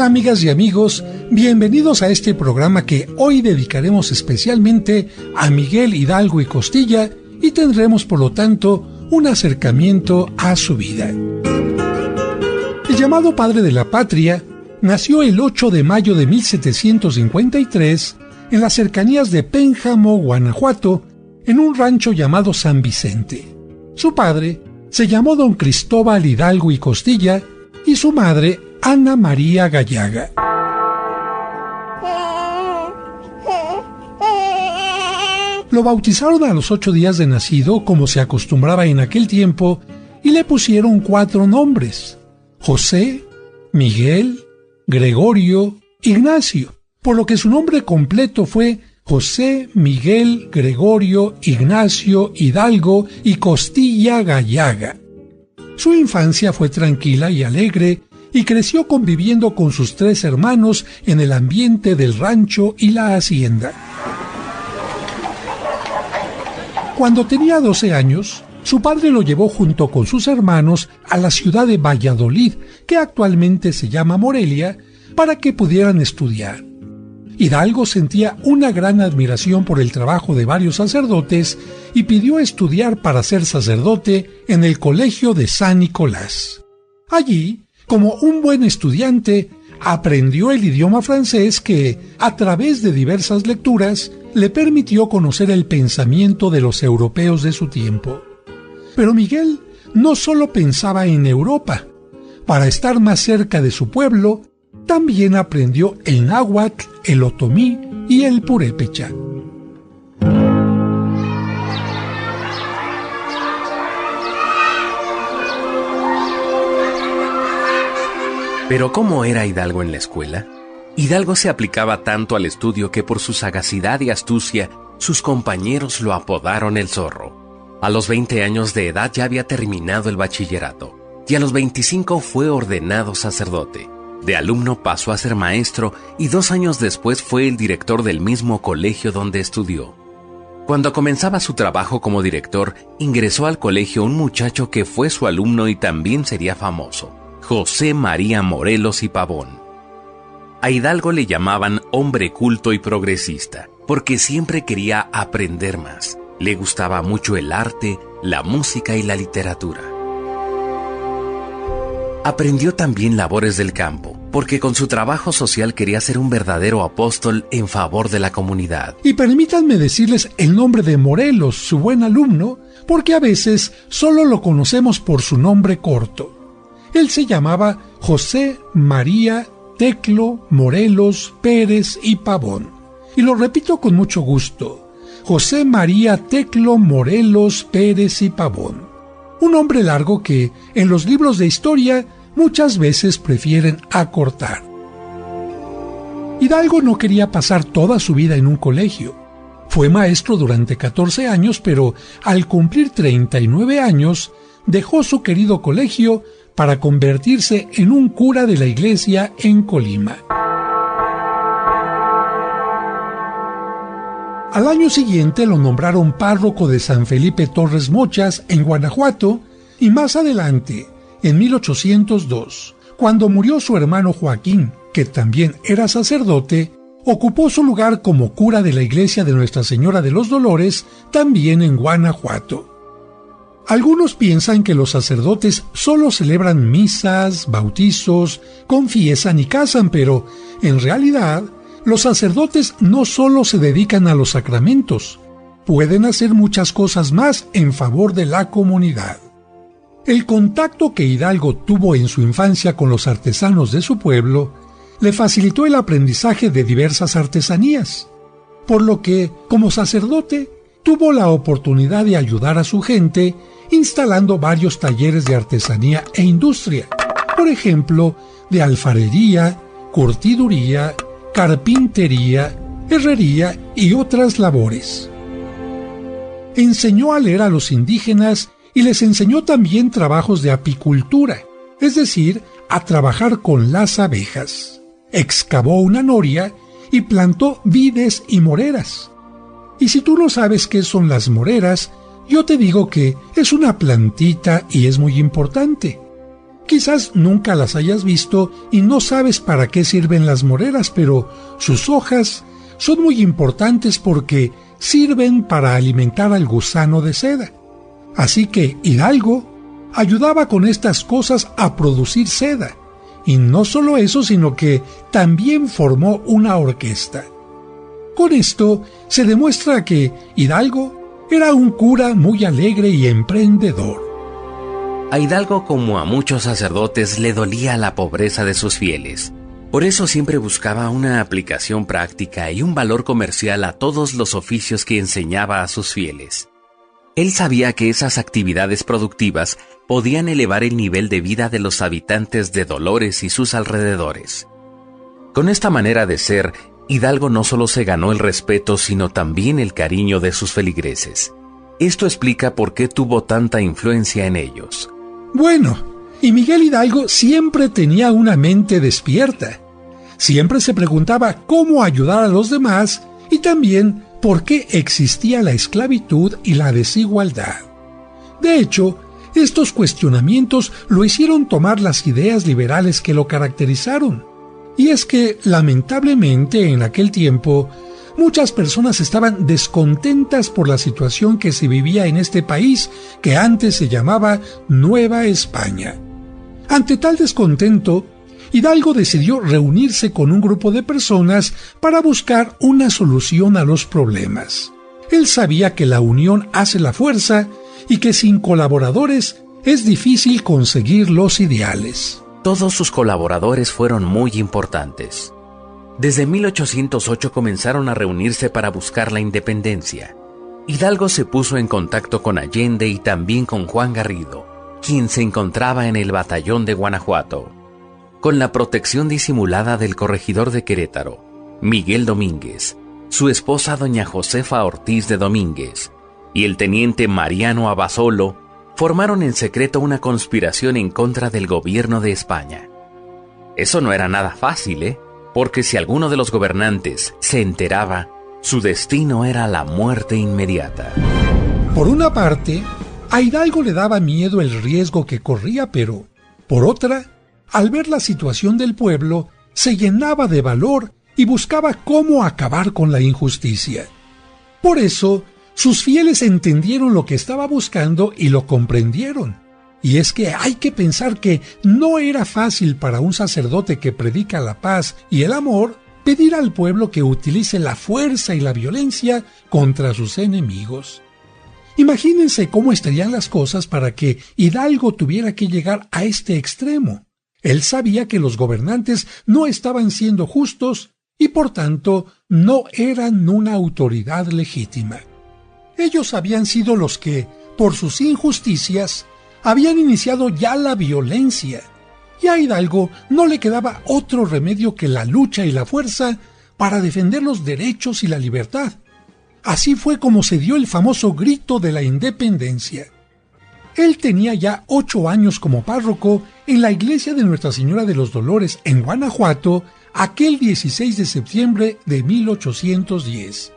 tal, amigas y amigos? Bienvenidos a este programa que hoy dedicaremos especialmente a Miguel Hidalgo y Costilla y tendremos por lo tanto un acercamiento a su vida. El llamado padre de la patria nació el 8 de mayo de 1753 en las cercanías de Pénjamo, Guanajuato, en un rancho llamado San Vicente. Su padre se llamó don Cristóbal Hidalgo y Costilla y su madre Ana María Gallaga. Lo bautizaron a los 8 días de nacido, como se acostumbraba en aquel tiempo, y le pusieron 4 nombres: José, Miguel, Gregorio, Ignacio, por lo que su nombre completo fue José Miguel Gregorio Ignacio Hidalgo y Costilla Gallaga. Su infancia fue tranquila y alegre, y creció conviviendo con sus 3 hermanos en el ambiente del rancho y la hacienda. Cuando tenía 12 años, su padre lo llevó junto con sus hermanos a la ciudad de Valladolid, que actualmente se llama Morelia, para que pudieran estudiar. Hidalgo sentía una gran admiración por el trabajo de varios sacerdotes y pidió estudiar para ser sacerdote en el Colegio de San Nicolás. Allí, como un buen estudiante, aprendió el idioma francés que, a través de diversas lecturas, le permitió conocer el pensamiento de los europeos de su tiempo. Pero Miguel no solo pensaba en Europa. Para estar más cerca de su pueblo, también aprendió el náhuatl, el otomí y el purépecha. Pero ¿cómo era Hidalgo en la escuela? Hidalgo se aplicaba tanto al estudio que por su sagacidad y astucia, sus compañeros lo apodaron el zorro. A los 20 años de edad ya había terminado el bachillerato, y a los 25 fue ordenado sacerdote. De alumno pasó a ser maestro y 2 años después fue el director del mismo colegio donde estudió. Cuando comenzaba su trabajo como director, ingresó al colegio un muchacho que fue su alumno y también sería famoso: José María Morelos y Pavón. A Hidalgo le llamaban hombre culto y progresista, porque siempre quería aprender más. Le gustaba mucho el arte, la música y la literatura. Aprendió también labores del campo, porque con su trabajo social quería ser un verdadero apóstol en favor de la comunidad. Y permítanme decirles el nombre de Morelos, su buen alumno, porque a veces solo lo conocemos por su nombre corto. Él se llamaba José María Teclo Morelos Pérez y Pavón. Y lo repito con mucho gusto: José María Teclo Morelos Pérez y Pavón. Un nombre largo que, en los libros de historia, muchas veces prefieren acortar. Hidalgo no quería pasar toda su vida en un colegio. Fue maestro durante 14 años, pero al cumplir 39 años, dejó su querido colegio para convertirse en un cura de la iglesia en Colima. Al año siguiente lo nombraron párroco de San Felipe Torres Mochas, en Guanajuato, y más adelante, en 1802, cuando murió su hermano Joaquín, que también era sacerdote, ocupó su lugar como cura de la iglesia de Nuestra Señora de los Dolores, también en Guanajuato. Algunos piensan que los sacerdotes solo celebran misas, bautizos, confiesan y casan, pero en realidad los sacerdotes no solo se dedican a los sacramentos, pueden hacer muchas cosas más en favor de la comunidad. El contacto que Hidalgo tuvo en su infancia con los artesanos de su pueblo le facilitó el aprendizaje de diversas artesanías, por lo que, como sacerdote, tuvo la oportunidad de ayudar a su gente instalando varios talleres de artesanía e industria, por ejemplo, de alfarería, curtiduría, carpintería, herrería y otras labores. Enseñó a leer a los indígenas y les enseñó también trabajos de apicultura, es decir, a trabajar con las abejas. Excavó una noria y plantó vides y moreras. Y si tú no sabes qué son las moreras, yo te digo que es una plantita y es muy importante. Quizás nunca las hayas visto y no sabes para qué sirven las moreras, pero sus hojas son muy importantes porque sirven para alimentar al gusano de seda. Así que Hidalgo ayudaba con estas cosas a producir seda. Y no solo eso, sino que también formó una orquesta. Con esto se demuestra que Hidalgo era un cura muy alegre y emprendedor. A Hidalgo, como a muchos sacerdotes, le dolía la pobreza de sus fieles. Por eso siempre buscaba una aplicación práctica y un valor comercial a todos los oficios que enseñaba a sus fieles. Él sabía que esas actividades productivas podían elevar el nivel de vida de los habitantes de Dolores y sus alrededores. Con esta manera de ser, Hidalgo no solo se ganó el respeto, sino también el cariño de sus feligreses. Esto explica por qué tuvo tanta influencia en ellos. Bueno, y Miguel Hidalgo siempre tenía una mente despierta. Siempre se preguntaba cómo ayudar a los demás y también por qué existía la esclavitud y la desigualdad. De hecho, estos cuestionamientos lo hicieron tomar las ideas liberales que lo caracterizaron. Y es que, lamentablemente, en aquel tiempo, muchas personas estaban descontentas por la situación que se vivía en este país que antes se llamaba Nueva España. Ante tal descontento, Hidalgo decidió reunirse con un grupo de personas para buscar una solución a los problemas. Él sabía que la unión hace la fuerza y que sin colaboradores es difícil conseguir los ideales. Todos sus colaboradores fueron muy importantes. Desde 1808 comenzaron a reunirse para buscar la independencia. Hidalgo se puso en contacto con Allende y también con Juan Garrido, quien se encontraba en el batallón de Guanajuato. Con la protección disimulada del corregidor de Querétaro, Miguel Domínguez, su esposa doña Josefa Ortiz de Domínguez y el teniente Mariano Abasolo, formaron en secreto una conspiración en contra del gobierno de España. Eso no era nada fácil, porque si alguno de los gobernantes se enteraba, su destino era la muerte inmediata. Por una parte, a Hidalgo le daba miedo el riesgo que corría, pero, por otra, al ver la situación del pueblo, se llenaba de valor y buscaba cómo acabar con la injusticia. Por eso, sus fieles entendieron lo que estaba buscando y lo comprendieron. Y es que hay que pensar que no era fácil para un sacerdote que predica la paz y el amor pedir al pueblo que utilice la fuerza y la violencia contra sus enemigos. Imagínense cómo estarían las cosas para que Hidalgo tuviera que llegar a este extremo. Él sabía que los gobernantes no estaban siendo justos y por tanto no eran una autoridad legítima. Ellos habían sido los que, por sus injusticias, habían iniciado ya la violencia, y a Hidalgo no le quedaba otro remedio que la lucha y la fuerza para defender los derechos y la libertad. Así fue como se dio el famoso grito de la independencia. Él tenía ya 8 años como párroco en la iglesia de Nuestra Señora de los Dolores en Guanajuato aquel 16 de septiembre de 1810.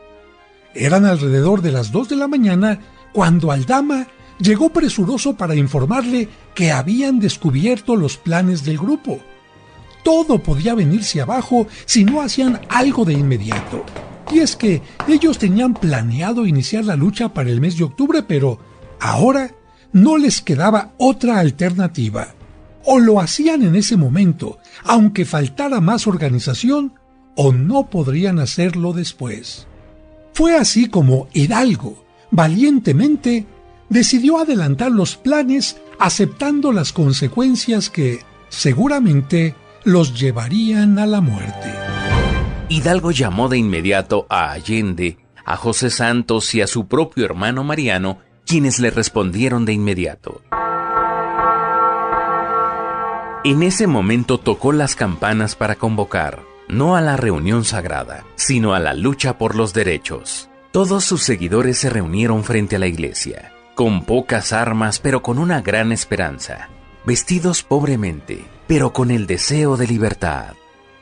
Eran alrededor de las 2 de la mañana cuando Aldama llegó presuroso para informarle que habían descubierto los planes del grupo. Todo podía venirse abajo si no hacían algo de inmediato. Y es que ellos tenían planeado iniciar la lucha para el mes de octubre, pero ahora no les quedaba otra alternativa. O lo hacían en ese momento, aunque faltara más organización, o no podrían hacerlo después. Fue así como Hidalgo, valientemente, decidió adelantar los planes aceptando las consecuencias que, seguramente, los llevarían a la muerte. Hidalgo llamó de inmediato a Allende, a José Santos y a su propio hermano Mariano, quienes le respondieron de inmediato. En ese momento tocó las campanas para convocar, no a la reunión sagrada, sino a la lucha por los derechos. Todos sus seguidores se reunieron frente a la iglesia, con pocas armas pero con una gran esperanza, vestidos pobremente, pero con el deseo de libertad,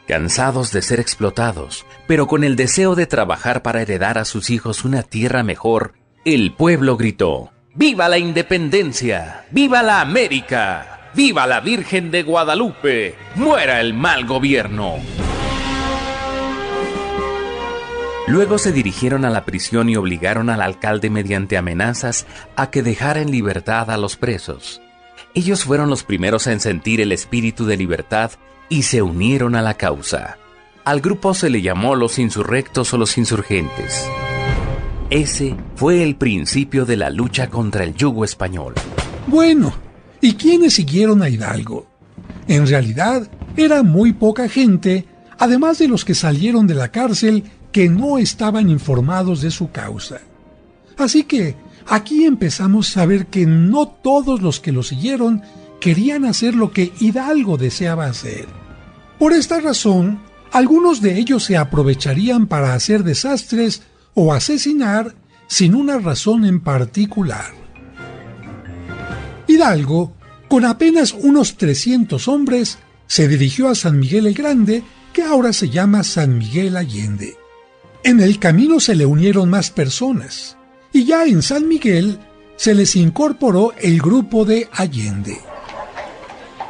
cansados de ser explotados, pero con el deseo de trabajar para heredar a sus hijos una tierra mejor. El pueblo gritó: ¡Viva la independencia! ¡Viva la América! ¡Viva la Virgen de Guadalupe! ¡Muera el mal gobierno! Luego se dirigieron a la prisión y obligaron al alcalde mediante amenazas a que dejara en libertad a los presos. Ellos fueron los primeros en sentir el espíritu de libertad y se unieron a la causa. Al grupo se le llamó los insurrectos o los insurgentes. Ese fue el principio de la lucha contra el yugo español. Bueno, ¿y quiénes siguieron a Hidalgo? En realidad, era muy poca gente, además de los que salieron de la cárcel que no estaban informados de su causa. Así que aquí empezamos a ver que no todos los que lo siguieron querían hacer lo que Hidalgo deseaba hacer. Por esta razón, algunos de ellos se aprovecharían para hacer desastres o asesinar sin una razón en particular. Hidalgo, con apenas unos 300 hombres, se dirigió a San Miguel el Grande, que ahora se llama San Miguel Allende. En el camino se le unieron más personas, y ya en San Miguel se les incorporó el grupo de Allende.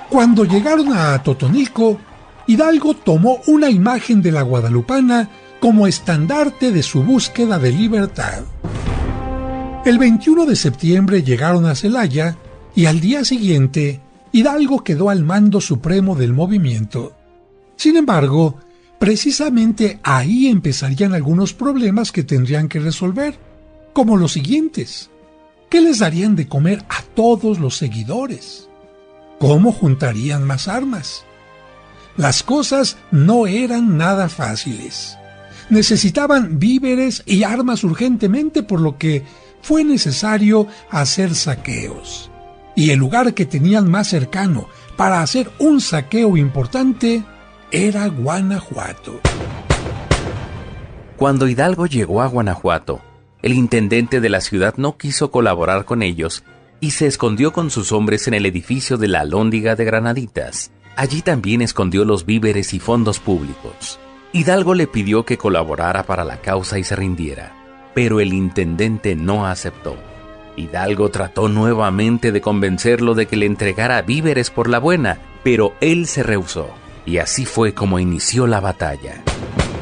Cuando llegaron a Totonilco, Hidalgo tomó una imagen de la guadalupana como estandarte de su búsqueda de libertad. El 21 de septiembre llegaron a Celaya y al día siguiente Hidalgo quedó al mando supremo del movimiento. Sin embargo, precisamente ahí empezarían algunos problemas que tendrían que resolver, como los siguientes. ¿Qué les darían de comer a todos los seguidores? ¿Cómo juntarían más armas? Las cosas no eran nada fáciles. Necesitaban víveres y armas urgentemente, por lo que fue necesario hacer saqueos. Y el lugar que tenían más cercano para hacer un saqueo importante era Guanajuato. Cuando Hidalgo llegó a Guanajuato, el intendente de la ciudad no quiso colaborar con ellos y se escondió con sus hombres en el edificio de la Alhóndiga de Granaditas. Allí también escondió los víveres y fondos públicos. Hidalgo le pidió que colaborara para la causa y se rindiera, pero el intendente no aceptó. Hidalgo trató nuevamente de convencerlo de que le entregara víveres por la buena, pero él se rehusó, y así fue como inició la batalla.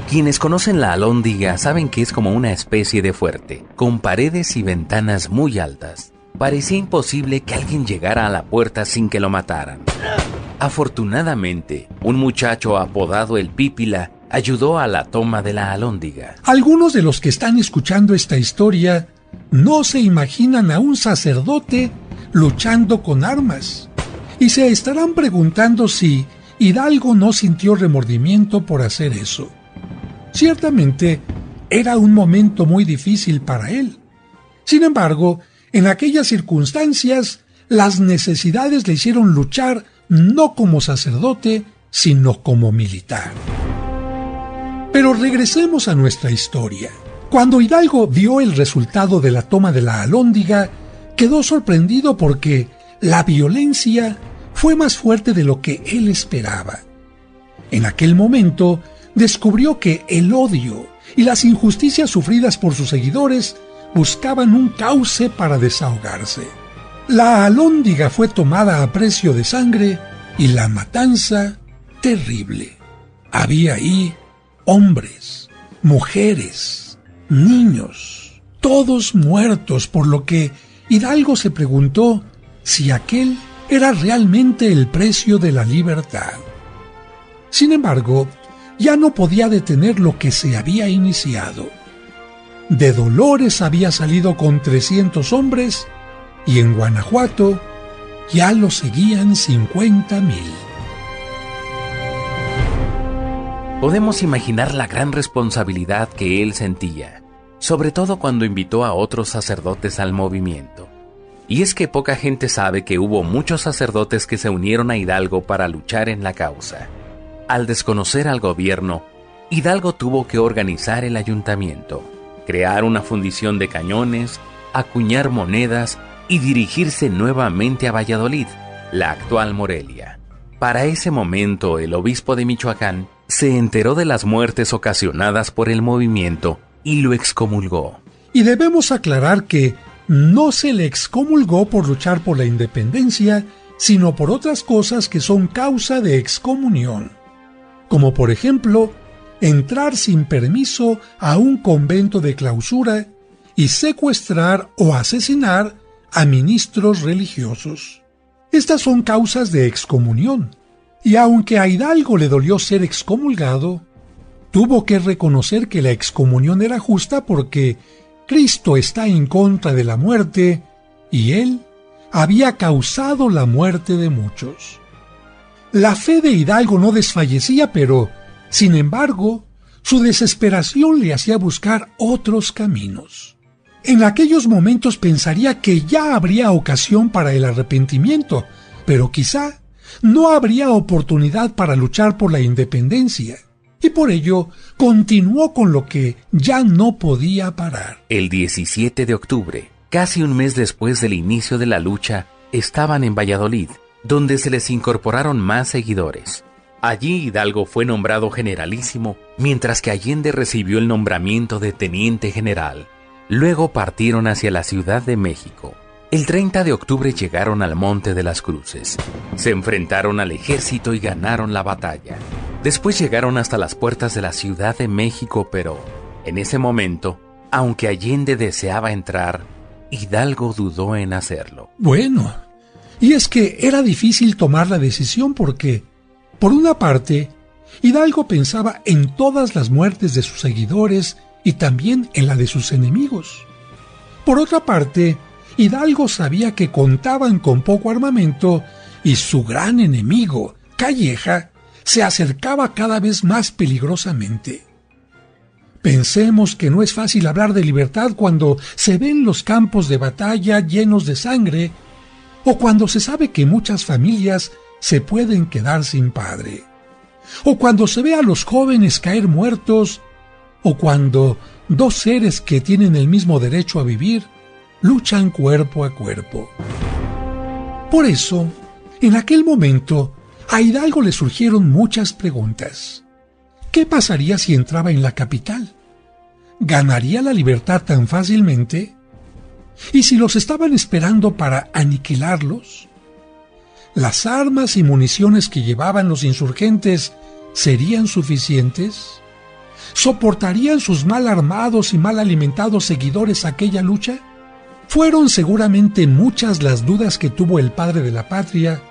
Quienes conocen la Alhóndiga saben que es como una especie de fuerte, con paredes y ventanas muy altas. Parecía imposible que alguien llegara a la puerta sin que lo mataran. Afortunadamente, un muchacho apodado el Pípila ayudó a la toma de la Alhóndiga. Algunos de los que están escuchando esta historia no se imaginan a un sacerdote luchando con armas y se estarán preguntando si Hidalgo no sintió remordimiento por hacer eso. Ciertamente, era un momento muy difícil para él. Sin embargo, en aquellas circunstancias, las necesidades le hicieron luchar no como sacerdote, sino como militar. Pero regresemos a nuestra historia. Cuando Hidalgo vio el resultado de la toma de la Alhóndiga, quedó sorprendido porque la violencia fue más fuerte de lo que él esperaba. En aquel momento, descubrió que el odio y las injusticias sufridas por sus seguidores buscaban un cauce para desahogarse. La Alhóndiga fue tomada a precio de sangre y la matanza terrible. Había ahí hombres, mujeres, niños, todos muertos, por lo que Hidalgo se preguntó si aquel era realmente el precio de la libertad. Sin embargo, ya no podía detener lo que se había iniciado. De Dolores había salido con 300 hombres y en Guanajuato ya lo seguían 50,000. Podemos imaginar la gran responsabilidad que él sentía, sobre todo cuando invitó a otros sacerdotes al movimiento. Y es que poca gente sabe que hubo muchos sacerdotes que se unieron a Hidalgo para luchar en la causa. Al desconocer al gobierno, Hidalgo tuvo que organizar el ayuntamiento, crear una fundición de cañones, acuñar monedas y dirigirse nuevamente a Valladolid, la actual Morelia. Para ese momento, el obispo de Michoacán se enteró de las muertes ocasionadas por el movimiento y lo excomulgó. Y debemos aclarar que no se le excomulgó por luchar por la independencia, sino por otras cosas que son causa de excomunión, como por ejemplo, entrar sin permiso a un convento de clausura y secuestrar o asesinar a ministros religiosos. Estas son causas de excomunión, y aunque a Hidalgo le dolió ser excomulgado, tuvo que reconocer que la excomunión era justa porque Cristo está en contra de la muerte y él había causado la muerte de muchos. La fe de Hidalgo no desfallecía, pero, sin embargo, su desesperación le hacía buscar otros caminos. En aquellos momentos pensaría que ya habría ocasión para el arrepentimiento, pero quizá no habría oportunidad para luchar por la independencia, y por ello continuó con lo que ya no podía parar. El 17 de octubre, casi un mes después del inicio de la lucha, estaban en Valladolid, donde se les incorporaron más seguidores. Allí Hidalgo fue nombrado generalísimo, mientras que Allende recibió el nombramiento de teniente general. Luego partieron hacia la Ciudad de México. El 30 de octubre llegaron al Monte de las Cruces. Se enfrentaron al ejército y ganaron la batalla. Después llegaron hasta las puertas de la Ciudad de México, pero en ese momento, aunque Allende deseaba entrar, Hidalgo dudó en hacerlo. Bueno, y es que era difícil tomar la decisión porque, por una parte, Hidalgo pensaba en todas las muertes de sus seguidores y también en la de sus enemigos. Por otra parte, Hidalgo sabía que contaban con poco armamento y su gran enemigo, Calleja, se acercaba cada vez más peligrosamente. Pensemos que no es fácil hablar de libertad cuando se ven los campos de batalla llenos de sangre o cuando se sabe que muchas familias se pueden quedar sin padre, o cuando se ve a los jóvenes caer muertos, o cuando dos seres que tienen el mismo derecho a vivir luchan cuerpo a cuerpo. Por eso, en aquel momento, a Hidalgo le surgieron muchas preguntas. ¿Qué pasaría si entraba en la capital? ¿Ganaría la libertad tan fácilmente? ¿Y si los estaban esperando para aniquilarlos? ¿Las armas y municiones que llevaban los insurgentes serían suficientes? ¿Soportarían sus mal armados y mal alimentados seguidores aquella lucha? Fueron seguramente muchas las dudas que tuvo el padre de la patria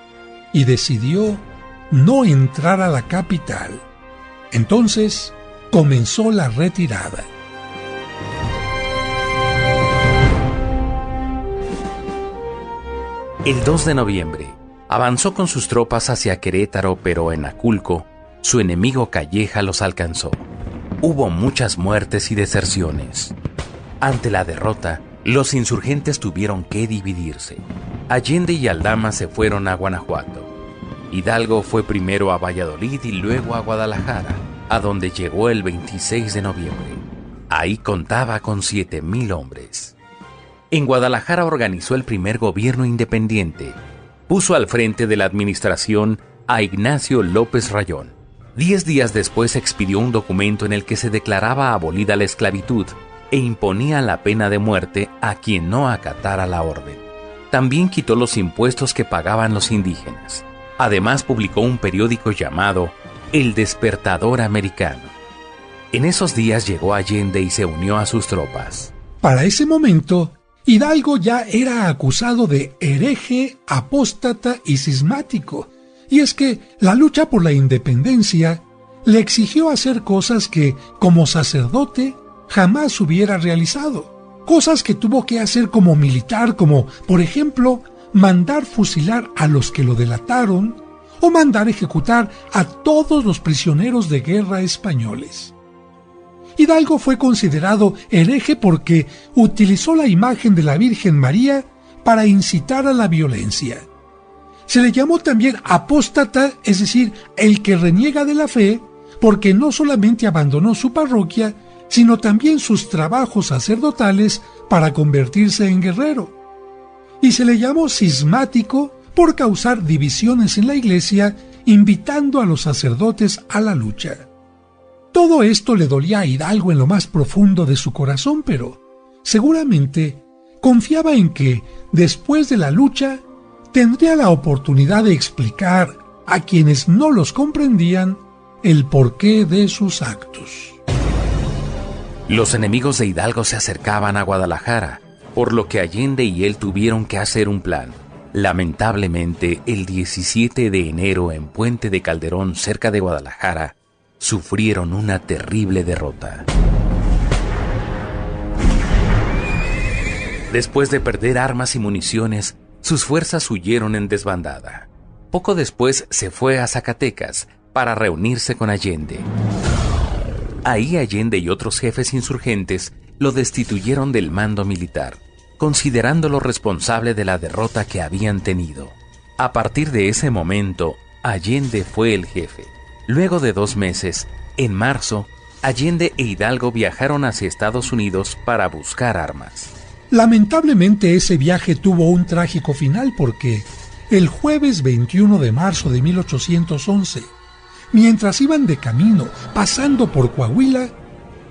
y decidió no entrar a la capital. Entonces comenzó la retirada. El 2 de noviembre, avanzó con sus tropas hacia Querétaro, pero en Aculco, su enemigo Calleja los alcanzó. Hubo muchas muertes y deserciones. Ante la derrota, los insurgentes tuvieron que dividirse. Allende y Aldama se fueron a Guanajuato. Hidalgo fue primero a Valladolid y luego a Guadalajara, a donde llegó el 26 de noviembre. Ahí contaba con 7,000 hombres. En Guadalajara organizó el primer gobierno independiente. Puso al frente de la administración a Ignacio López Rayón. 10 días después expidió un documento en el que se declaraba abolida la esclavitud e imponía la pena de muerte a quien no acatara la orden. También quitó los impuestos que pagaban los indígenas. Además publicó un periódico llamado El Despertador Americano. En esos días llegó Allende y se unió a sus tropas. Para ese momento, Hidalgo ya era acusado de hereje, apóstata y cismático, y es que la lucha por la independencia le exigió hacer cosas que, como sacerdote, jamás hubiera realizado, cosas que tuvo que hacer como militar, como, por ejemplo, mandar fusilar a los que lo delataron o mandar ejecutar a todos los prisioneros de guerra españoles. Hidalgo fue considerado hereje porque utilizó la imagen de la Virgen María para incitar a la violencia. Se le llamó también apóstata, es decir, el que reniega de la fe, porque no solamente abandonó su parroquia, sino también sus trabajos sacerdotales para convertirse en guerrero. Y se le llamó cismático por causar divisiones en la iglesia, invitando a los sacerdotes a la lucha. Todo esto le dolía a Hidalgo en lo más profundo de su corazón, pero seguramente confiaba en que, después de la lucha, tendría la oportunidad de explicar a quienes no los comprendían el porqué de sus actos. Los enemigos de Hidalgo se acercaban a Guadalajara, por lo que Allende y él tuvieron que hacer un plan. Lamentablemente, el 17 de enero en Puente de Calderón, cerca de Guadalajara, sufrieron una terrible derrota. Después de perder armas y municiones, sus fuerzas huyeron en desbandada. Poco después se fue a Zacatecas para reunirse con Allende. Ahí Allende y otros jefes insurgentes lo destituyeron del mando militar, considerándolo responsable de la derrota que habían tenido. A partir de ese momento, Allende fue el jefe. Luego de 2 meses, en marzo, Allende e Hidalgo viajaron hacia Estados Unidos para buscar armas. Lamentablemente ese viaje tuvo un trágico final porque el jueves 21 de marzo de 1811, mientras iban de camino pasando por Coahuila,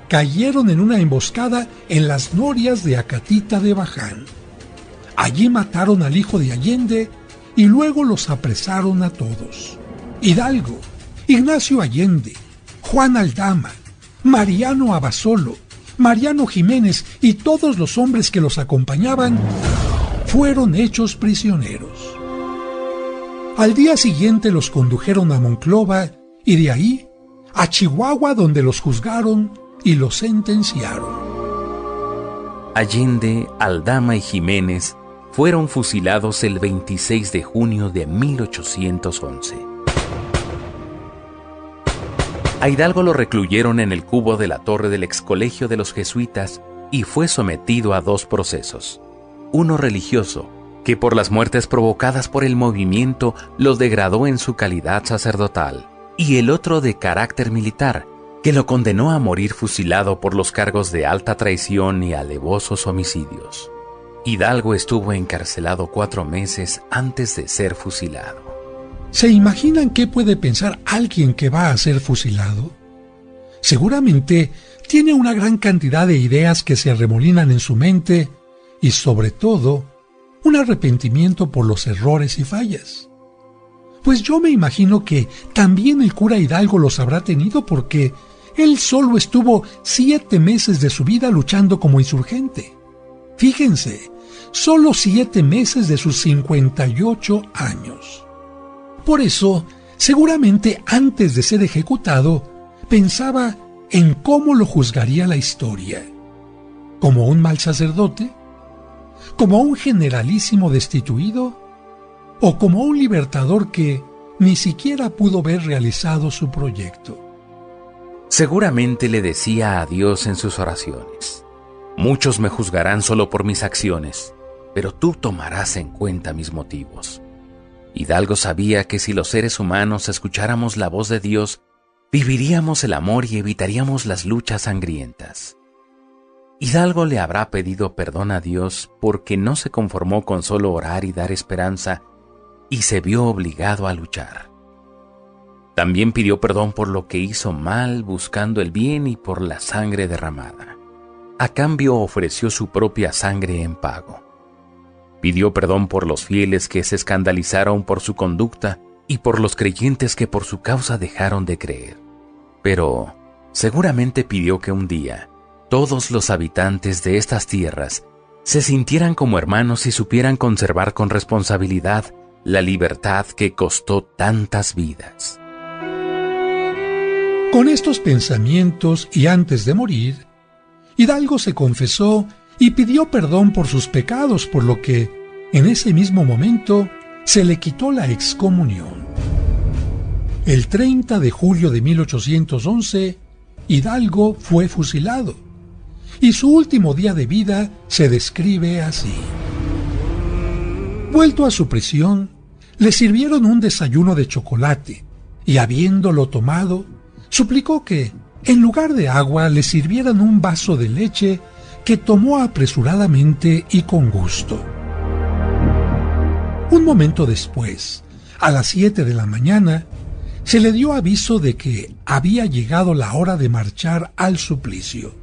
cayeron en una emboscada en las norias de Acatita de Baján. Allí mataron al hijo de Allende y luego los apresaron a todos. Hidalgo, Ignacio Allende, Juan Aldama, Mariano Abasolo, Mariano Jiménez y todos los hombres que los acompañaban fueron hechos prisioneros. Al día siguiente los condujeron a Monclova y de ahí a Chihuahua, donde los juzgaron y los sentenciaron. Allende, Aldama y Jiménez fueron fusilados el 26 de junio de 1811. A Hidalgo lo recluyeron en el cubo de la torre del excolegio de los jesuitas y fue sometido a 2 procesos. Uno religioso, que por las muertes provocadas por el movimiento lo degradó en su calidad sacerdotal, y el otro de carácter militar, que lo condenó a morir fusilado por los cargos de alta traición y alevosos homicidios. Hidalgo estuvo encarcelado 4 meses antes de ser fusilado. ¿Se imaginan qué puede pensar alguien que va a ser fusilado? Seguramente tiene una gran cantidad de ideas que se arremolinan en su mente y, sobre todo, un arrepentimiento por los errores y fallas. Pues yo me imagino que también el cura Hidalgo los habrá tenido porque él solo estuvo 7 meses de su vida luchando como insurgente. Fíjense, solo 7 meses de sus 58 años. Por eso, seguramente antes de ser ejecutado, pensaba en cómo lo juzgaría la historia. ¿Como un mal sacerdote? ¿Como un generalísimo destituido? ¿O como un libertador que ni siquiera pudo ver realizado su proyecto? Seguramente le decía a Dios en sus oraciones: muchos me juzgarán solo por mis acciones, pero tú tomarás en cuenta mis motivos. Hidalgo sabía que si los seres humanos escucháramos la voz de Dios, viviríamos el amor y evitaríamos las luchas sangrientas. Hidalgo le habrá pedido perdón a Dios porque no se conformó con solo orar y dar esperanza, y se vio obligado a luchar. También pidió perdón por lo que hizo mal buscando el bien y por la sangre derramada. A cambio ofreció su propia sangre en pago. Pidió perdón por los fieles que se escandalizaron por su conducta y por los creyentes que por su causa dejaron de creer. Pero seguramente pidió que un día todos los habitantes de estas tierras se sintieran como hermanos y supieran conservar con responsabilidad la libertad que costó tantas vidas. Con estos pensamientos y antes de morir, Hidalgo se confesó y pidió perdón por sus pecados, por lo que, en ese mismo momento, se le quitó la excomunión. El 30 de julio de 1811, Hidalgo fue fusilado, y su último día de vida se describe así. Vuelto a su prisión, le sirvieron un desayuno de chocolate, y habiéndolo tomado, suplicó que, en lugar de agua, le sirvieran un vaso de leche que tomó apresuradamente y con gusto. Un momento después, a las 7 de la mañana, se le dio aviso de que había llegado la hora de marchar al suplicio.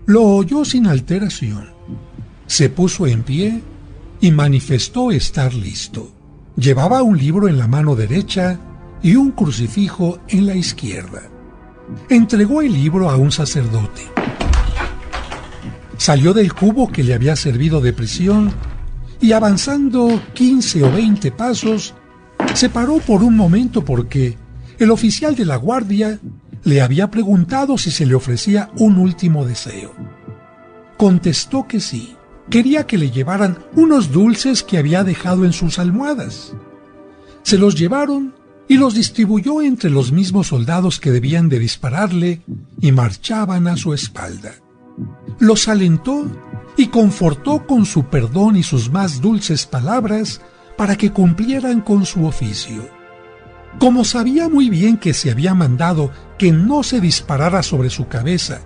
Lo oyó sin alteración, se puso en pie y manifestó estar listo. Llevaba un libro en la mano derecha y un crucifijo en la izquierda. Entregó el libro a un sacerdote. Salió del cubo que le había servido de prisión y, avanzando 15 o 20 pasos, se paró por un momento porque el oficial de la guardia le había preguntado si se le ofrecía un último deseo. Contestó que sí. Quería que le llevaran unos dulces que había dejado en sus almohadas. Se los llevaron y los distribuyó entre los mismos soldados que debían de dispararle y marchaban a su espalda. Los alentó y confortó con su perdón y sus más dulces palabras para que cumplieran con su oficio. Como sabía muy bien que se había mandado que no se disparara sobre su cabeza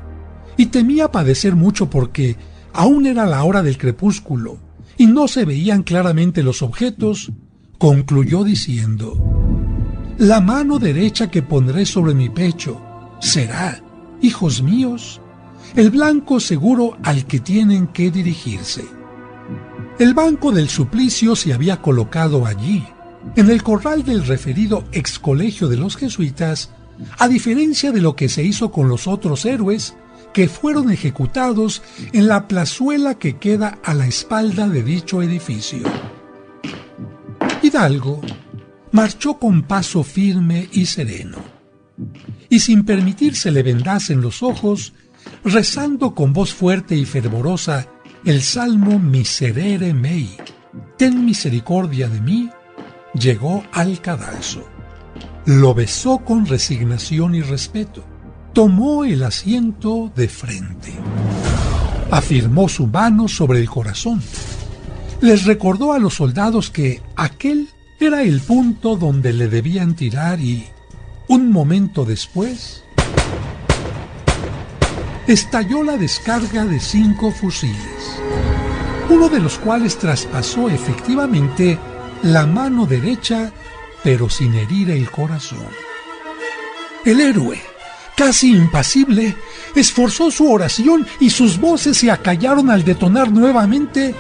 y temía padecer mucho porque aún era la hora del crepúsculo y no se veían claramente los objetos, concluyó diciendo: «La mano derecha que pondré sobre mi pecho será, hijos míos, el blanco seguro al que tienen que dirigirse». El banco del suplicio se había colocado allí, en el corral del referido ex colegio de los jesuitas, a diferencia de lo que se hizo con los otros héroes que fueron ejecutados en la plazuela que queda a la espalda de dicho edificio. Hidalgo marchó con paso firme y sereno, y sin permitirse le vendasen los ojos, rezando con voz fuerte y fervorosa el salmo Miserere Mei, ten misericordia de mí, llegó al cadalso. Lo besó con resignación y respeto. Tomó el asiento de frente. Afirmó su mano sobre el corazón. Les recordó a los soldados que aquel era el punto donde le debían tirar y, un momento después, estalló la descarga de 5 fusiles, uno de los cuales traspasó efectivamente la mano derecha, pero sin herir el corazón. El héroe, casi impasible, esforzó su oración y sus voces se acallaron al detonar nuevamente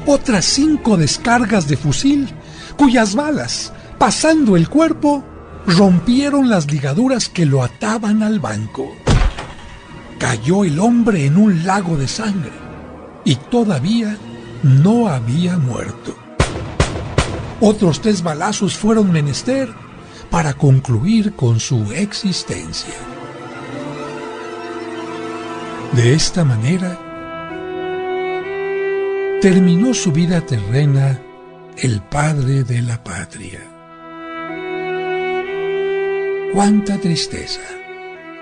otras 5 descargas de fusil, cuyas balas, pasando el cuerpo, rompieron las ligaduras que lo ataban al banco. Cayó el hombre en un lago de sangre y todavía no había muerto. Otros 3 balazos fueron menester para concluir con su existencia. De esta manera, terminó su vida terrena el padre de la patria. Cuánta tristeza,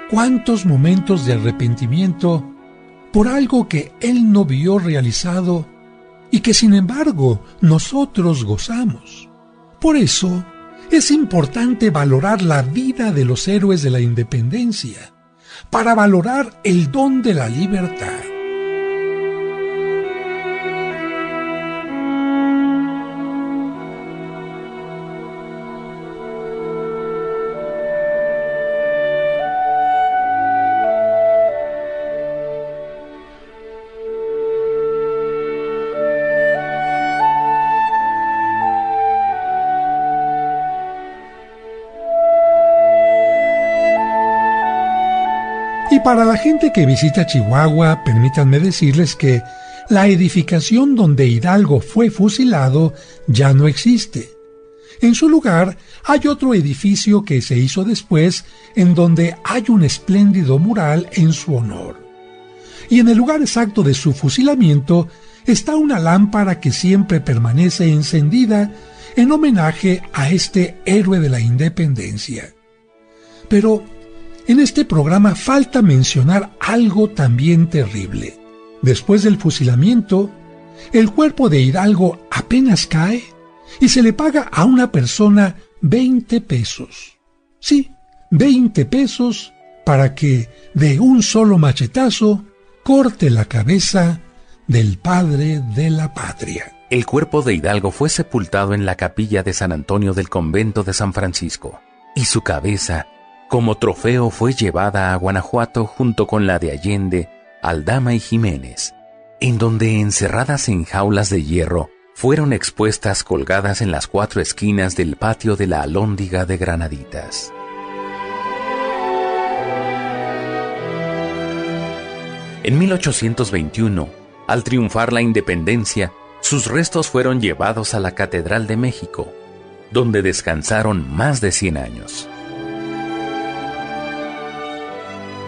cuántos momentos de arrepentimiento por algo que él no vio realizado y que sin embargo nosotros gozamos. Por eso es importante valorar la vida de los héroes de la independencia, para valorar el don de la libertad. Y para la gente que visita Chihuahua, permítanme decirles que la edificación donde Hidalgo fue fusilado ya no existe. En su lugar hay otro edificio que se hizo después, en donde hay un espléndido mural en su honor. Y en el lugar exacto de su fusilamiento está una lámpara que siempre permanece encendida en homenaje a este héroe de la independencia. Pero en este programa falta mencionar algo también terrible. Después del fusilamiento, el cuerpo de Hidalgo apenas cae y se le paga a una persona 20 pesos. Sí, 20 pesos para que, de un solo machetazo, corte la cabeza del padre de la patria. El cuerpo de Hidalgo fue sepultado en la capilla de San Antonio del convento de San Francisco, y su cabeza, como trofeo, fue llevada a Guanajuato junto con la de Allende, Aldama y Jiménez, en donde, encerradas en jaulas de hierro, fueron expuestas colgadas en las 4 esquinas del patio de la Alhóndiga de Granaditas. En 1821, al triunfar la independencia, sus restos fueron llevados a la Catedral de México, donde descansaron más de 100 años.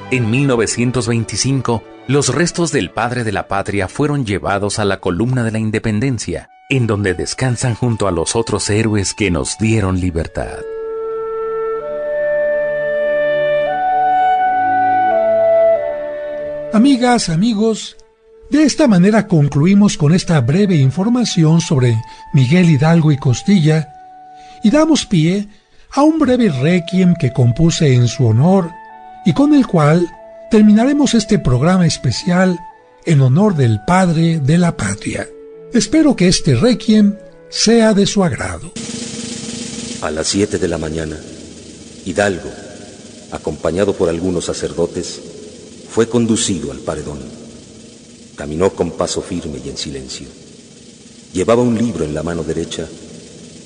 En 1925, los restos del padre de la patria fueron llevados a la Columna de la Independencia, en donde descansan junto a los otros héroes que nos dieron libertad. Amigas, amigos, de esta manera concluimos con esta breve información sobre Miguel Hidalgo y Costilla y damos pie a un breve requiem que compuse en su honor y con el cual terminaremos este programa especial en honor del padre de la patria. Espero que este requiem sea de su agrado. A las 7 de la mañana, Hidalgo, acompañado por algunos sacerdotes, fue conducido al paredón. Caminó con paso firme y en silencio. Llevaba un libro en la mano derecha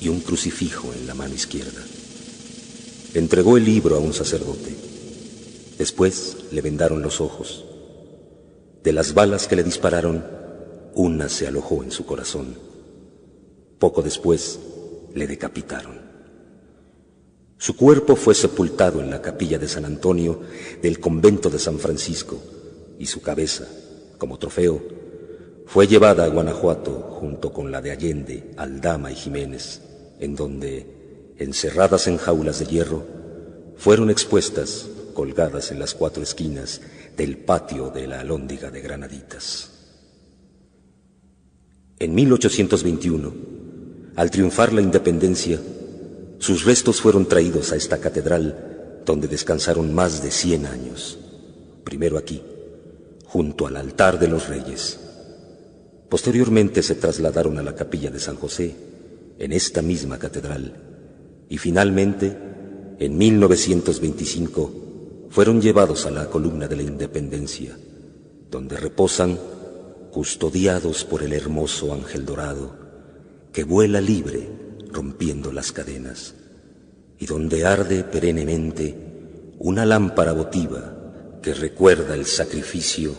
y un crucifijo en la mano izquierda. Entregó el libro a un sacerdote. Después le vendaron los ojos. De las balas que le dispararon, una se alojó en su corazón. Poco después le decapitaron. Su cuerpo fue sepultado en la capilla de San Antonio del convento de San Francisco y su cabeza, como trofeo, fue llevada a Guanajuato junto con la de Allende, Aldama y Jiménez, en donde, encerradas en jaulas de hierro, fueron expuestas, colgadas en las 4 esquinas del patio de la Alhóndiga de Granaditas. En 1821, al triunfar la independencia, sus restos fueron traídos a esta catedral, donde descansaron más de 100 años. Primero aquí, junto al altar de los reyes. Posteriormente se trasladaron a la capilla de San José, en esta misma catedral, y finalmente, en 1925, fueron llevados a la Columna de la Independencia, donde reposan, custodiados por el hermoso ángel dorado, que vuela libre, rompiendo las cadenas, y donde arde perennemente una lámpara votiva que recuerda el sacrificio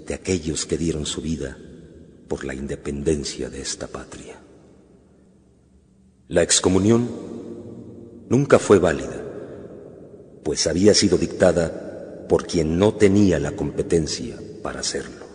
de aquellos que dieron su vida por la independencia de esta patria. La excomunión nunca fue válida, pues había sido dictada por quien no tenía la competencia para hacerlo.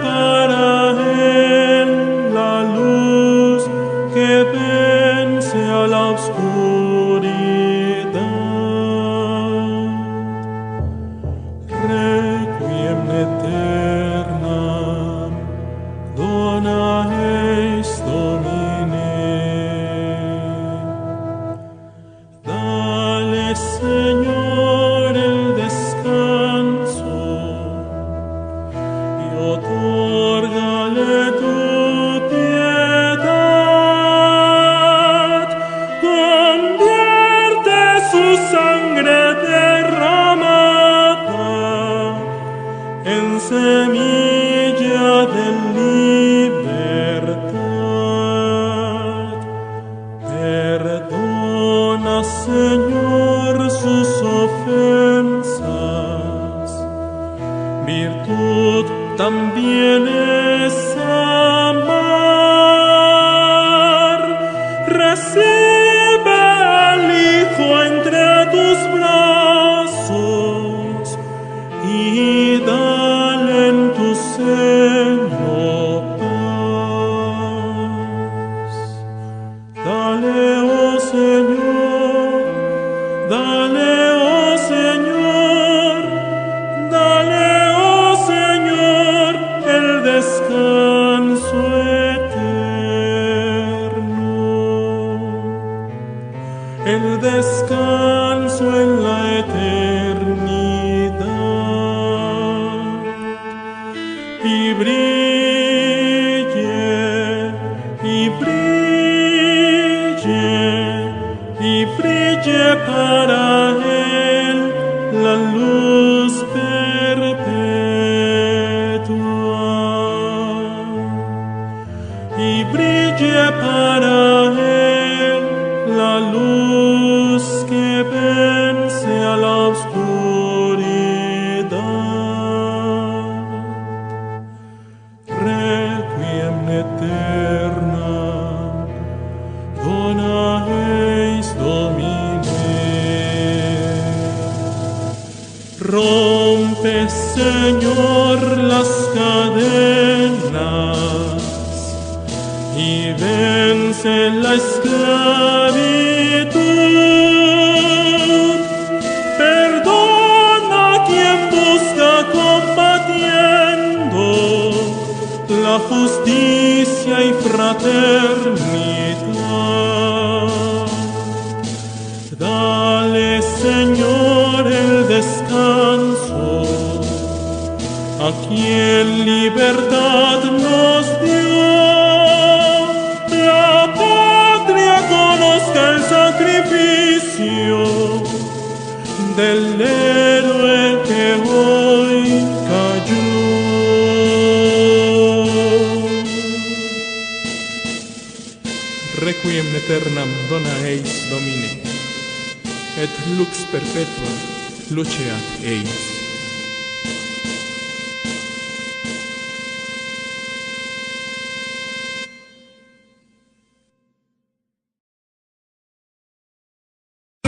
Para él la luz que Otórgale tu piedad, convierte su sangre derramada en semilla de libertad. Perdona, Señor, sus ofensas. Virtud también es amar. Recibe al Hijo entre tus brazos y dale en tu seno paz. Dale, oh Señor, dale, oh Señor, dale, oh Señor, el descanso eterno, el descanso en la eternidad, y brille, y brille, y brille para él la luz perpetua, y brille para él la luz que vence a la oscuridad. Requiem aeternam dona eis Domine. Rompe, Señor, las cadenas y vence la esclavitud. Perdona a quien busca combatiendo la justicia y fraternidad. Dale, Señor, el descanso a quien libertad nos dio. La patria conozca el sacrificio del héroe que hoy cayó. Requiem aeternam dona eis Domine, et lux perpetua luceat eis.